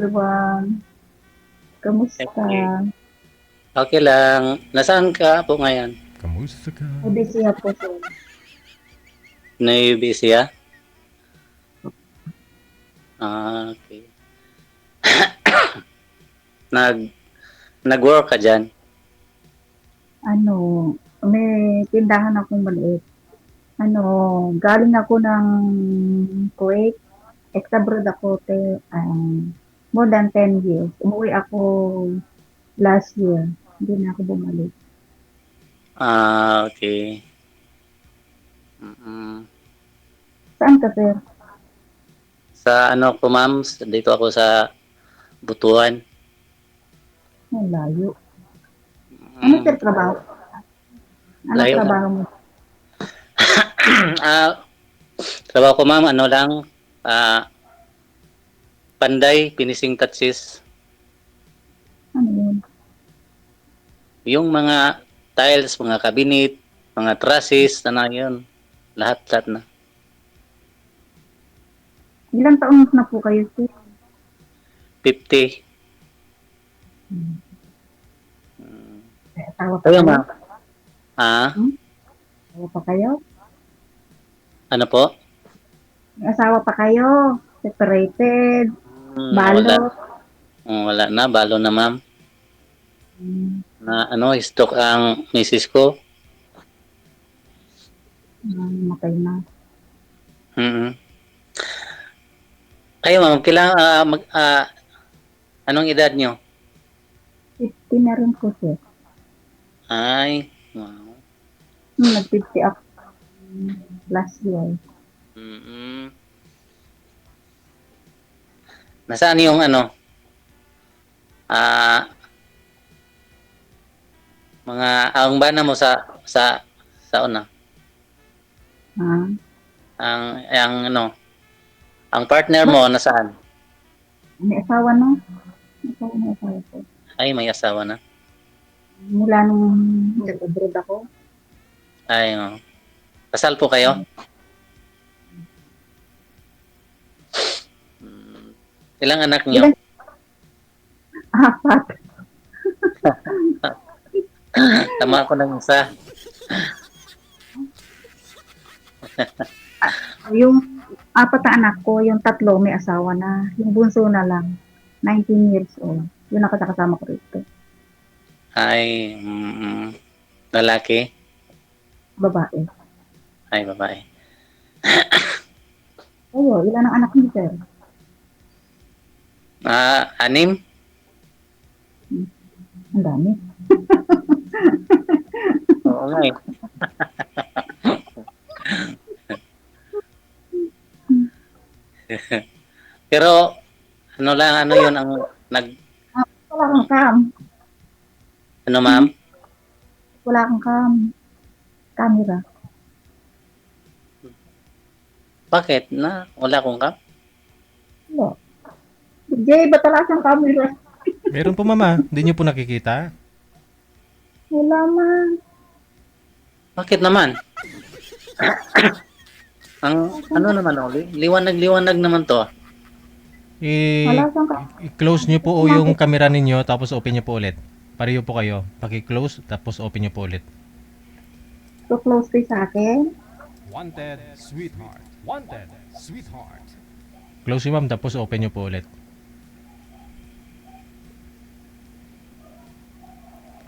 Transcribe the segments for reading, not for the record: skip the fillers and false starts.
everyone. Kamusta? Okay. Okay lang. Nasaan ka po ngayon? Kamusta ka? May busy ako, sir. Busy ah? Okay. Nag nag-work ka diyan? Ano, may tindahan akong maliit. Ano, galing ako ng Kuwait. Ex-abroad ako, more than 10 years. Umuwi ako last year. Hindi na ako bumalik. Okay. Mm. Saan ka, sir? Sa ano ko ma'am, dito ako sa Butuan. Ang layo. Ano, sir, trabaho? Ano Layo na. trabaho mo? Ah, trabaho ko ma'am, ano lang, Panday, finishing touches. Ano yun? Yung mga tiles, mga cabinet, mga trusses, ano yun. Lahat na. Ilang taon na po kayo, sir? 50. May asawa pa Kayo kayo? ma'am? Ah, Asawa pa kayo? ano po? May asawa pa kayo? Separated? Wala. Balot? Wala na, balo na ma'am. Hmm, Na ano, stock ang misis ko. Matay na. Mm. Kayo ma'am, anong edad nyo? 50 na rin po, sir. Ay, wow. Nag-50 ako last year. Mm. Nasaan yung ano? Mga ang bana mo sa una. Ah, Ang ano, ang partner mo nasaan? may asawa no? May asawa po. Ay, may asawa na. Mula nung nag-abroad ako, Ay, oh. Kasal po kayo? Ilang anak niyo? ilan? Apat. Tama ko ng isa. Yung apat na anak ko, yung tatlo may asawa na. Yung bunso na lang, 19 years old. Yung nakasama ko rito. Ay, lalaki? Babae. Ay, babae. Ayo, ilan ang anak niyo, sir? 6? Ang dami. Oo nga eh. Pero, ano yun ang Wala kang cam. ano ma'am? Wala kang camera. Bakit? Wala akong kap? Wala. Jay, ba't wala kang camera? Meron po mama, hindi niyo po nakikita? Wala man. Bakit naman? Ang ano naman liwanag-liwanag naman to. Wala kang I-close niyo po yung camera ninyo tapos open niyo po ulit. Pareho po kayo. Paki-close tapos open niyo po ulit. so close kayo sa akin. Wanted, sweetheart. Wanted, sweetheart. Close niyo ma'am tapos open niyo po ulit.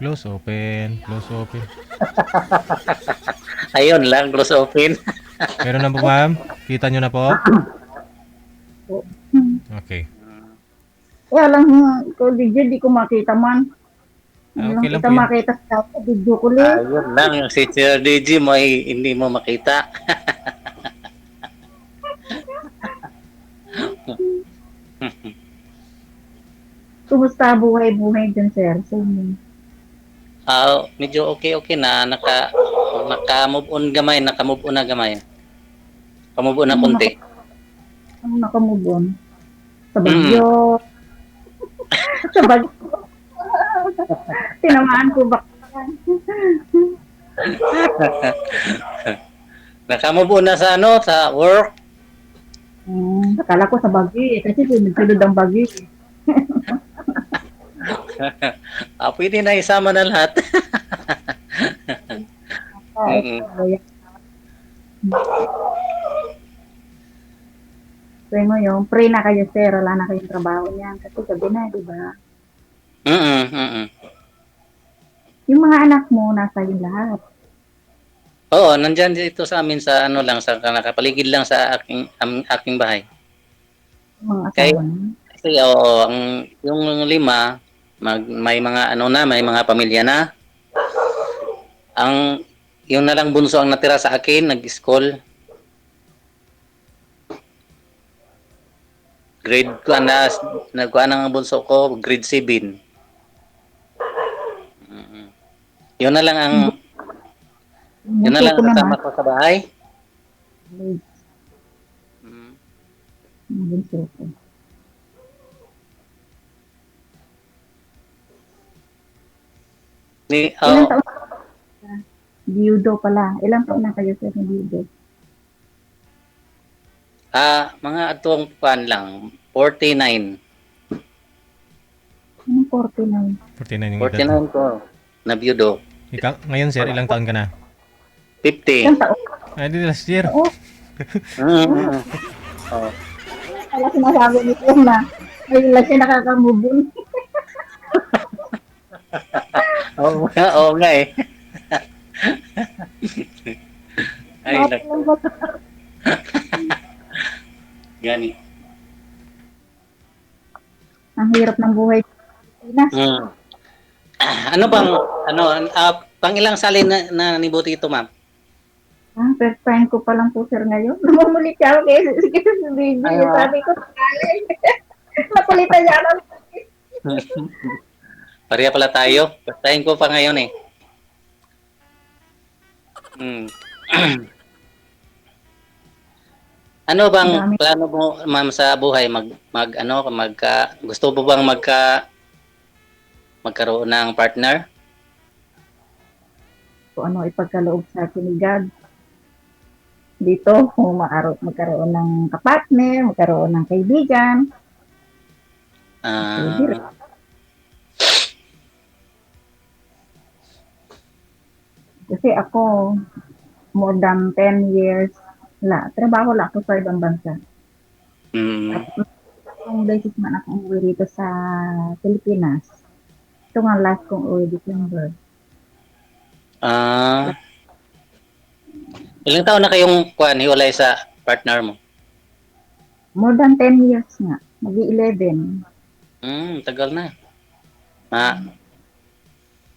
Close, open. Close, open. Ayun lang, close open. Meron na po ma'am? Kita niyo na po? Okay. Kaya lang, ko video, di ko makita man. Okay lang kita po yan. makita sa video ko li. Ayun lang, yung si Sir DJ mo ay hindi mo makita. Kumusta buhay-buhay dyan, sir? So, Medyo okay na naka-move on gamay, naka-move on na gamay. Ka-move on na konti. ano nakamove on? Sa bagyo. Sa bagyo. Tinamaan ko ba? Naka-move on na sa ano, sa work. Akala ko sa bagyo eh. Kasi sunod-sunod ang bagyo eh. Pwede na isama na lahat. Mm. So ngayon, pray na kayo sir, wala na kayong trabaho niyan. Kasi gabi na, di ba? Mm, mm. Yung mga anak mo, nasa yung lahat. Oo, nandyan dito sa amin sa ano lang, sa nakapaligid lang sa aking bahay. Yung mga Kaya, asawa niyo. kasi oo, yung lima, may mga ano na, may mga pamilya na. Ang, yung na lang bunso ang natira sa akin, nag-school. Grade ko na, nagkuha ng bunso ko, grade 7. Mm. Yun na lang ang, yun na Bunso lang ko ang naman. kasama ko sa bahay. Mm. Yung bunso ko. Ilang Oh, taon ka? Biyudo pala. Ilang taon na kayo sir na biyudo? mga atong pan lang, 49. Anong 49? 49 yung edad. 49 ko, na biyudo. Ikaw, ngayon sir, ilang taon ka na? 50. Ilang taon? Ay, di last year. Oo. Mm. Oh. Kaya sinasabi ni sir na ngayon lang siya nakakamove on. Oo nga eh. Ay, Bakit lang ba? gani. Ang hirap ng buhay sa Pilipinas. Mm. Ano bang, pang ilang salin na nibuti ito, ma'am? First time ko pa lang po sir ngayon. Namumulit siya ako kaya sige sa baby. Ay, Sabi ko sa kalay. Napalitan niya ako. Pareha pala tayo. Pastahin ko pa ngayon eh. Mm. Ano bang Dami. plano mo, ma'am, sa buhay? Gusto mo bang magkaroon ng partner? Kung ano ipagkaloob sa akin ni God. Dito, kung magkaroon ng kapatner, magkaroon ng kaibigan. Pwede rin. Ah, Kasi ako, more than 10 years, trabaho lang ako sa ibang bansa. mm, Kung beses man akong uwi dito sa Pilipinas, ito nga last kong uwi December. ah, ilang taon na kayong hiwalay sa partner mo? More than 10 years nga, mag-11. Tagal na.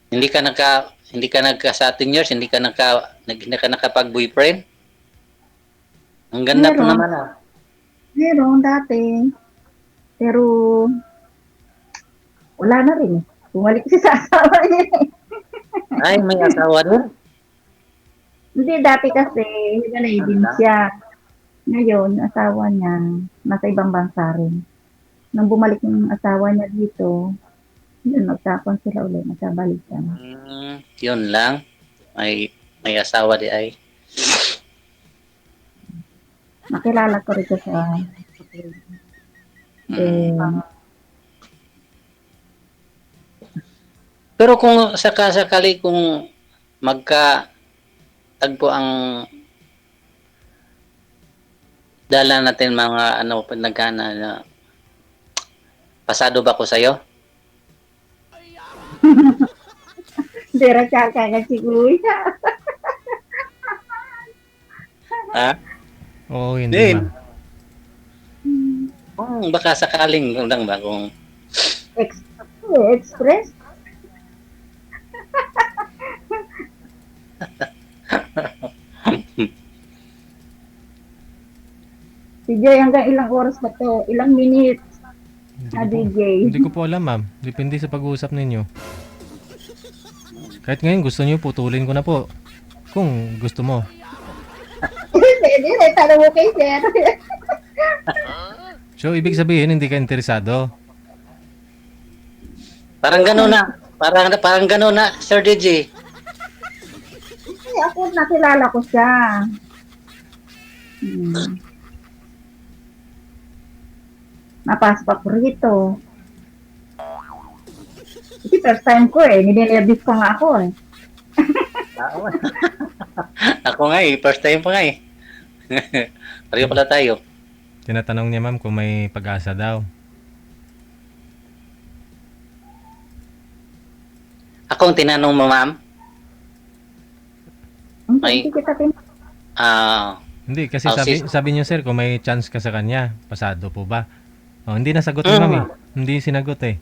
Hindi ka sa 10 years, hindi ka nakapag-boyfriend? Ang ganda po Meron. naman ah. Meron dati, pero wala na rin. Bumalik siya sa asawa niya. Ay, may asawa din? Hindi, dati kasi, hiwalay din siya. Ngayon, asawa niya, nasa ibang bansa rin. Nang bumalik yung asawa niya dito, yun, nagtapon sila ulit, nagkabalikan. Yun lang. May asawa di ay. Nakilala ko rin siya sa Mm. Pero kung sakali kung magka-tagpo ang dala natin mga pinagana na pasado ba ko sa'yo? Hindi rin siya kakasiguro. Ha? Oo, hindi Din. ma'am. Baka sakaling lang ba kung Express? Si Jay, hanggang ilang oras ba to? Ilang minutes? Hindi ko po alam ma'am. Depende sa pag-uusap ninyo. Kahit ngayon gusto niyo putulin ko na po. Kung gusto mo. Pwede, tanong mo kay sir. So, ibig sabihin hindi ka interesado. parang gano'n na. Parang gano'n na, Sir DJ. Kasi ako, nakilala ko siya. Napasok ako rito. Kasi first time ko eh, ninenervous pa nga ako eh. Oo. Ako nga eh, first time pa nga eh. Pareho pala tayo. Tinatanong niya ma'am kung may pag-asa daw. Ako ang tinanong mo, ma'am. May- Hindi kita Ah, Hindi, kasi Oh, sabi niyo sir, kung may chance ka sa kanya, pasado po ba? Oh, hindi nasagot ni ma'am eh. Hindi sinagot eh.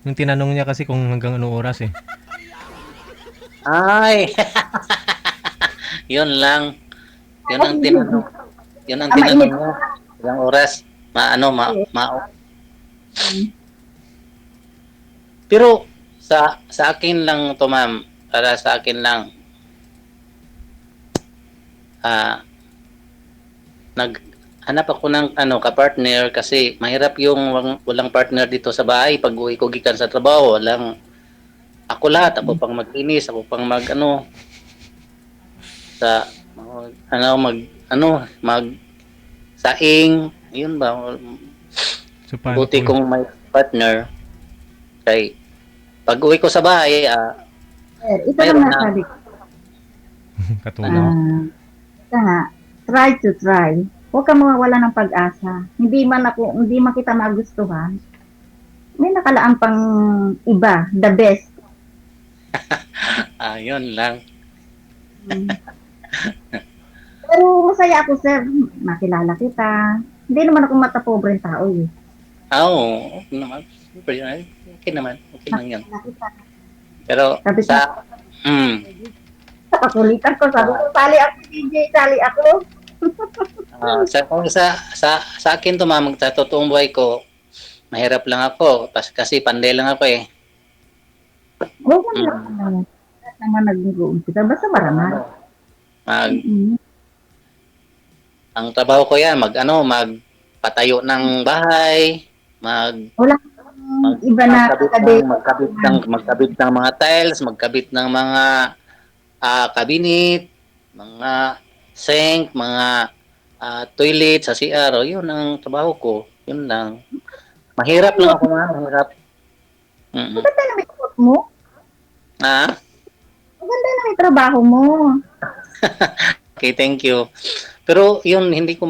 Yung tinanong niya kasi kung hanggang anong oras eh. ay. Yun lang. Yun ang tinanong. Yun ang tinanong niya. Ilang oras? Pero sa akin lang to, ma'am. Para sa akin lang. Naghanap ako ng ka-partner kasi mahirap yung walang partner dito sa bahay pag uwi ko gikan sa trabaho. Ako lahat, ako pang maglinis, ako pang sa mag saing, yun ba? So paano Buti po? kung may partner kay pag uwi ko sa bahay, Ito Mayroon lang na. nasabi ko. Katulong. Ito nga, try to try. Huwag ka mawawala ng pag-asa. Hindi man kita magustuhan. May nakalaan pang iba, the best. yun lang. Pero masaya ako, sir. Makilala kita. Hindi naman ako matapobreng tao eh. Okay naman. Okay naman. Okay lang yan. Makilala kita. Pero Sabi sa Kakulitan ko, sabi ko, sali ako, DJ, sali ako. sa akin to, ma'am, sa totoong buhay ko, mahirap lang ako kasi panday lang ako eh. Huwag mo naman. Lahat naman nag-uumpisa. Basta marangal. Ang trabaho ko yan, magpatayo ng bahay, Wala iba na magkabit ng mga tiles, magkabit ng mga cabinet, mga sink, mga toilet sa CR. Yun ang trabaho ko. Yun lang. Mahirap lang ako, ma'am. Mahirap. Maganda na may tukot mo. Maganda na may trabaho mo. Okay, thank you. Pero yun, hindi ko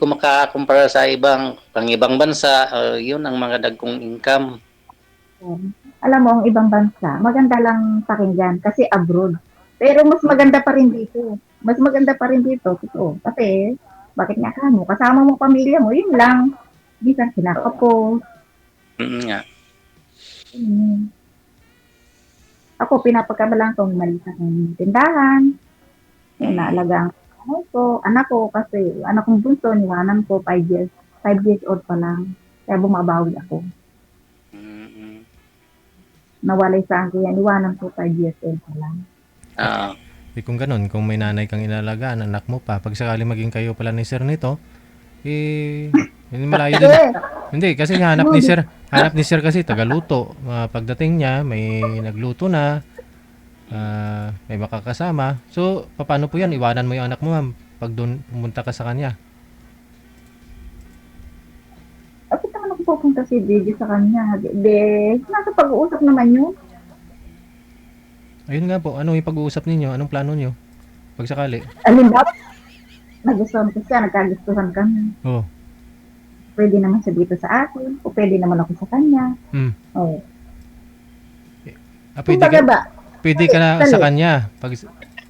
makakumpara sa ibang bansa. Yun ang mga dagkong income. Alam mo, ang ibang bansa, maganda lang pakinggan kasi abroad. Pero mas maganda pa rin dito. Mas maganda pa rin dito. Totoo. Kasi, bakit nga ka mo? Kasama mo pamilya mo, yun lang. Bisan sinaka po. Nga. Ako, pinapagkamalan kong mali sa aking tindahan. Yung naalagang anak ko, kasi anak kong bunso, niwanan ko 5 years. 5 years old pa lang. Kaya bumabawi ako. Nawalay sa akin yan. Iwanan ko 5 years old pa lang. Kung ganun, kung may nanay kang inalagaan, anak mo pa, pag sakali maging kayo pala ni sir nito, hindi malayo din. Hindi, kasi hanap ni sir kasi tagaluto. Pagdating niya, may nagluto na, may makakasama. So, paano po yan? Iwanan mo yung anak mo, ma'am, pag doon pumunta ka sa kanya. Bakit naman ako pupunta si Gigi sa kanya? Nasa pag-uusap naman yun. Ayun nga po, ano yung pag-uusap ninyo? Anong plano nyo? Pag sakali. Halimbawa, nagustuhan ko siya, nagkagustuhan kami. Oo. Pwede naman siya dito sa akin, o pwede naman ako sa kanya. Oo. Pwede ka na sa kanya.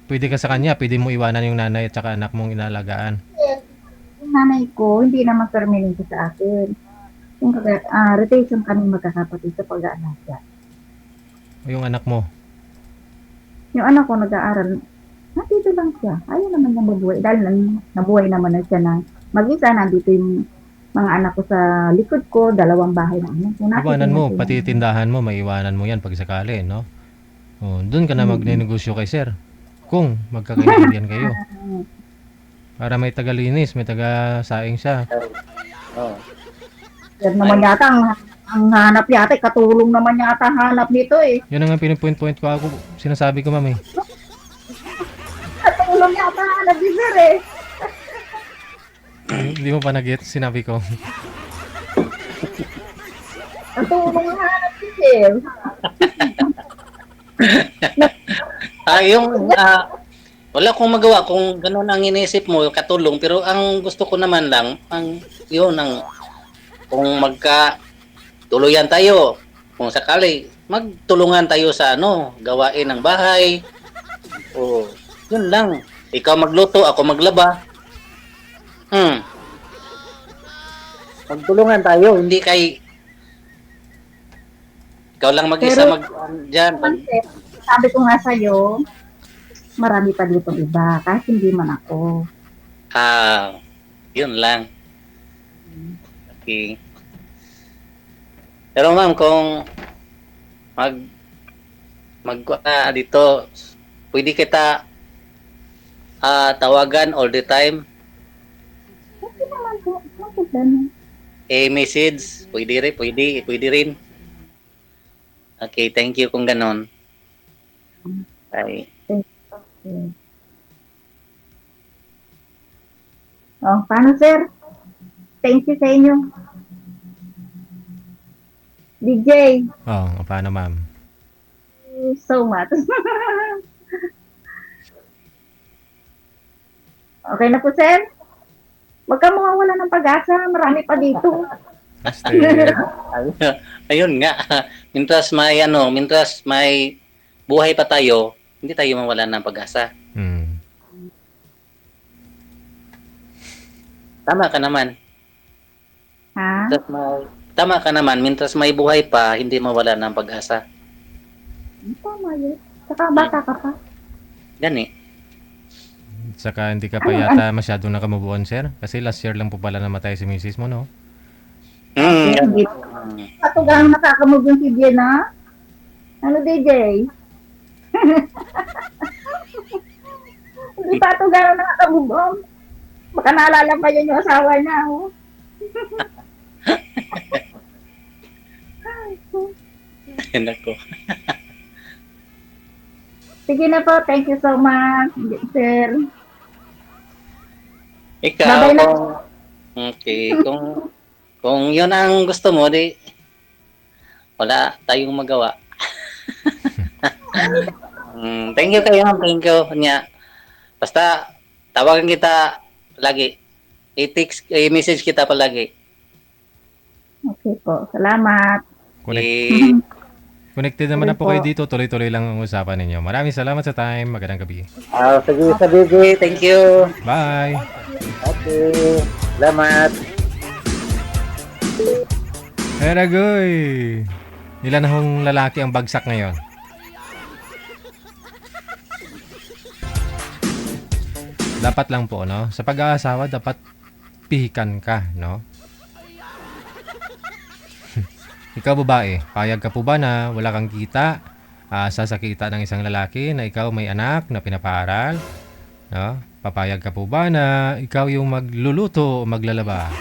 Pwede ka sa kanya, pwede mo iwanan yung nanay at saka anak mong inalagaan. Yung nanay ko, hindi naman permanente sa akin. Yung rotation kami magkakapatid sa pag-aalaga. Yung anak mo. Yung anak ko nag-aaral, nandito lang siya. Ayaw naman niya mabuhay. Dahil nabuhay naman na siya na mag-isa. Nandito yung mga anak ko sa likod ko, 2 bahay na anak ko. Iwanan mo, pati tindahan mo, maiwanan mo yan pag sakali, no? Doon ka na magnenegosyo kay sir. Kung magkakaintindihan kayo. Para may tagalinis, may taga-saing siya. Yan naman yata, ang hanap yata, katulong naman yata hanap nito eh. Yan ang pinipoint ko ako. Sinasabi ko, ma'am eh. Katulong yata hanap ni sir eh. Hindi mo pa nag-get, sinabi ko. Ang tulong nga hanap si Sir. Yung wala akong magawa kung gano'n ang iniisip mo, katulong, pero ang gusto ko naman lang, kung tuluyan tayo, kung sakali, magtulungan tayo sa gawain ng bahay, o, yun lang. Ikaw magluto, ako maglaba. Magtulungan tayo, hindi ikaw lang mag-isa Pero- dyan. Sir, sabi ko nga sa'yo, marami pa dito iba, kahit hindi man ako. Yun lang. Okay. Pero ma'am, kung dito, pwede kita tawagan all the time, Okay naman po, no problema. message, pwede rin. Okay, thank you kung ganon. Bye. Okay. Oh, paano sir? Thank you sa inyo. DJ, Paano ma'am? thank you so much. Okay na po, sir? Huwag ka mawawala ng pag-asa. Marami pa dito. Basta, Ayun nga. Mintras may buhay pa tayo, hindi tayo mawalan ng pag-asa. Tama ka naman. Ha? Tama ka naman, mintras may buhay pa, hindi mawalan ng pag-asa. Tama yun. Saka bata ka pa. Gani. Saka hindi ka pa yata masyadong nakamubuan, sir. Kasi last year lang po pala namatay si misis mo, no? Hindi. Patugang nakakamove yung si Jenna. Ano, DJ? Hindi patugang nakakamove on. Baka naalala pa yun yung asawa niya. Oh. Nako. Sige na po. Thank you so much, sir. Ikaw, Babay na. okay, kung yun ang gusto mo, di wala tayong magawa. Thank you kayo, thank you. Basta, tawagan kita lagi. I-message kita palagi. Okay po. Salamat. Connected naman na po Sige kayo po. dito. Tuloy-tuloy lang ang usapan ninyo. Maraming salamat sa time. Magandang gabi. Sige, sa BB, thank you. Bye! Okay, salamat. Eragoy! Ilan na hong lalaki ang bagsak ngayon? Dapat lang po, no? Sa pag-aasawa, dapat pihikan ka, no? Ikaw babae, payag ka po ba na wala kang kita, sasakita ng isang lalaki na ikaw may anak na pinapaaral? No? Papayag ka po ba na ikaw yung magluluto o maglalaba?